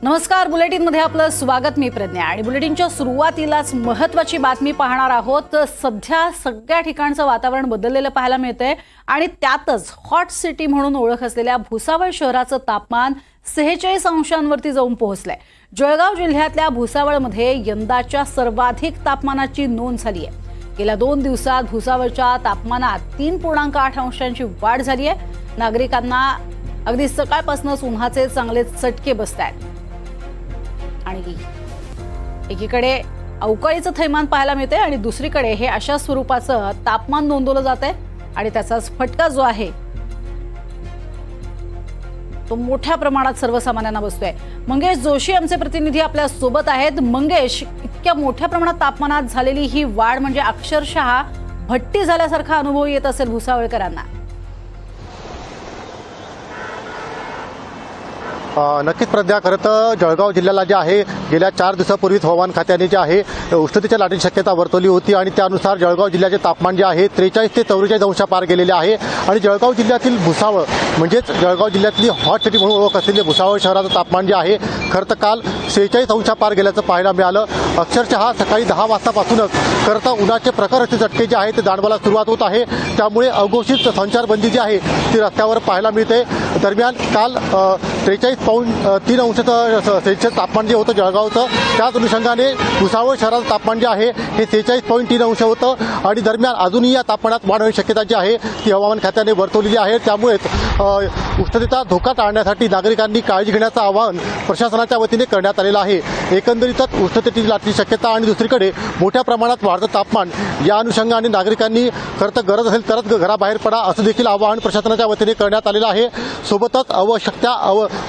नमस्कार, बुलेटिनमध्ये आपलं स्वागत. मी प्रज्ञा आणि बुलेटिनच्या सुरुवातीलाच महत्त्वाची बातमी पाहणार आहोत. सध्या सगळ्या ठिकाणचं वातावरण बदललेलं पाहायला मिळतंय आणि त्यातच हॉट सिटी म्हणून ओळख असलेल्या भुसावळ शहराचं तापमान 46 अंशांवरती जाऊन पोहोचलंय. जळगाव जिल्ह्यातल्या भुसावळमध्ये यंदाच्या सर्वाधिक तापमानाची नोंद झाली आहे. गेल्या 2 दिवसात भुसावळच्या तापमानात 3.8 अंशांची वाढ झाली आहे. नागरिकांना अगदी सकाळपासूनच उन्हाचे चांगले चटके बसतायत आणि एकीकडे अवकाळीचं थैमान पाहायला मिळते आणि दुसरीकडे हे अशा स्वरूपाचं तापमान नोंदवलं जात आहे आणि त्याचाच फटका जो आहे तो मोठ्या प्रमाणात सर्वसामान्यांना बसतोय. मंगेश जोशी आमचे प्रतिनिधी आपल्या सोबत आहेत. मंगेश, इतक्या मोठ्या प्रमाणात तापमानात झालेली ही वाढ म्हणजे अक्षरशः भट्टी झाल्यासारखा अनुभव येत असेल भुसावळकरांना. नक्कीच प्रज्ञा, खरं तर जळगाव जिल्ह्याला जे आहे गेल्या 4 दिवसापूर्वीच हवामान खात्याने जे आहे उष्णतेच्या लाटेची शक्यता वर्तवली होती आणि त्यानुसार जळगाव जिल्ह्याचे तापमान जे आहे 43 ते 44 अंश पार गेलेले आहे. आणि जळगाव जिल्ह्यातील भुसावळ म्हणजेच जळगाव जिल्ह्यातली हॉट सिटी म्हणून ओळख असलेले भुसावळ शहराचं तापमान जे आहे खरं तर काल 46 अंश पार गेल्याचं पाहायला मिळालं. अक्षरशः सकाळी 10 वाजतापासूनच खरं तर उन्हाचे प्रखर झटके जे आहे ते जाणवायला सुरुवात होत आहे. त्यामुळे अघोषित संचारबंदी जी आहे ती रस्त्यावर पाहायला मिळते. दरम्यान काल 43.3 अंश सेल्सिअस तापमान जे होतं जळगावचं, त्याच अनुषंगाने भुसावळ शहराचं तापमान जे आहे हे 46.3 अंश होतं. आणि दरम्यान अजूनही या तापमानात वाढ होण्याची शक्यता जी आहे ती हवामान खात्याने वर्तवलेली आहे. त्यामुळेच उष्णतेचा धोका टाळण्यासाठी नागरिकांनी काळजी घेण्याचं आवाहन प्रशासनाच्या वतीने करण्यात आलेलं आहे. एकंदरीतच उष्णतेची लाटेची शक्यता आणि दुसरीकडे मोठ्या प्रमाणात वाढतं तापमान या अनुषंगाने नागरिकांनी खरं तर गरज असेल तरच घराबाहेर पडा असं देखील आवाहन प्रशासनाच्या वतीने करण्यात आलेलं आहे. सोबतच आवश्यक त्या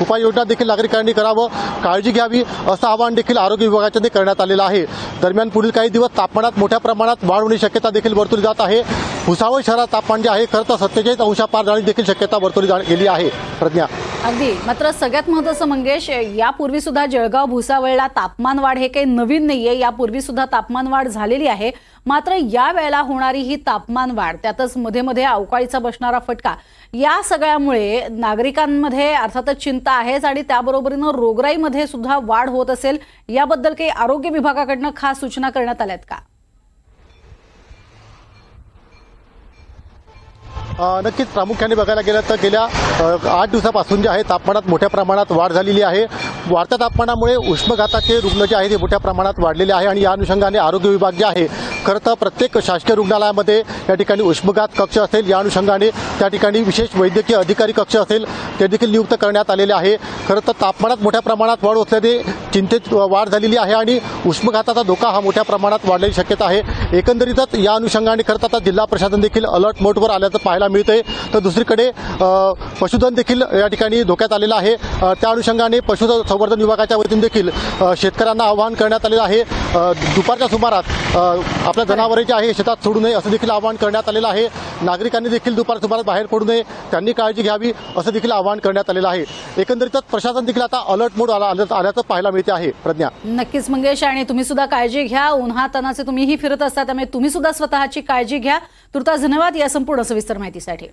उपाययोजना देखील नागरिकांनी करावं, काळजी घ्यावी असं आवाहन देखील आरोग्य विभागाच्या करण्यात आलेलं आहे. दरम्यान पुढील काही दिवस तापमानात मोठ्या प्रमाणात वाढ होण्याची शक्यता देखील वर्तवली जात आहे. भुसावळ शहरात तापमान जे आहे खरं तर 47 अंश पार जाण्याची देखील शक्यता वर्तवली गेली आहे. प्रज्ञा, अगदी. मात्र सगळ्यात महत्त्वाचं मंगेश, यापूर्वी सुद्धा जळगाव भुसावळला तापमान वाढ हे काही नवीन नाहीये. यापूर्वी सुद्धा तापमान वाढ झालेली आहे. मात्र या वेळेला होणारी ही तापमान वाढ, त्यातच मध्ये मध्ये अवकाळीचा बसणारा फटका, या सगळ्यामुळे नागरिकांमध्ये अर्थातच चिंता आहेच आणि त्याबरोबरीनं रोगराईमध्ये सुद्धा वाढ होत असेल. याबद्दल काही आरोग्य विभागाकडनं खास सूचना करण्यात आल्यात का? नक्कीच. प्रामुख्याने बघायला गेलं तर गेल्या 8 दिवसापासून जे आहे तापमानात मोठ्या प्रमाणात वाढ झालेली आहे. वाढत्या तापमानामुळे उष्माघाताचे रुग्ण जे आहे ते मोठ्या प्रमाणात वाढलेले आहे आणि या अनुषंगाने आरोग्य विभाग जे आहे खरं तर प्रत्येक शासकीय रुग्णालयामध्ये या ठिकाणी उष्माघात कक्ष असेल, या अनुषंगाने त्या ठिकाणी विशेष वैद्यकीय अधिकारी कक्ष असेल ते देखील नियुक्त करण्यात आलेले आहे. खरं तर तापमानात मोठ्या प्रमाणात वाढ असल्याने चिंतेत वाढ झालेली आहे आणि उष्माघाताचा धोका हा मोठ्या प्रमाणात वाढण्याची शक्यता आहे. एकंदरीतच या अनुषंगाने खरं तर आता जिल्हा प्रशासन देखील अलर्ट मोडवर आल्याचं पाहायला मिळतंय. तर दुसरीकडे पशुधन देखील या ठिकाणी धोक्यात आलेलं आहे. त्या अनुषंगाने पशुसंवर्धन विभागाच्या वतीने देखील शेतकऱ्यांना आवाहन करण्यात आलेलं आहे. दुपारच्या सुमारात आपल्या जनावरे जे आहे शेतात सोडू नये असं देखील आवाहन करण्यात आलेलं आहे. नागरिकांनी देखील दुपारच्या सुमारात बाहेर पडू नये, त्यांनी काळजी घ्यावी असं देखील आवाहन करण्यात आलेलं आहे. एकंदरीतच प्रशासन देखील आता अलर्ट मोड आल्याचं पाहायला मिळते आहे. प्रज्ञा, नक्कीच मंगेश, आणि तुम्ही सुद्धा काळजी घ्या. उन्हातानाचे तुम्हीही फिरत असता, त्यामुळे तुम्ही सुद्धा स्वतःची काळजी घ्या. तुर्तास धन्यवाद या संपूर्ण सविस्तर माहितीसाठी.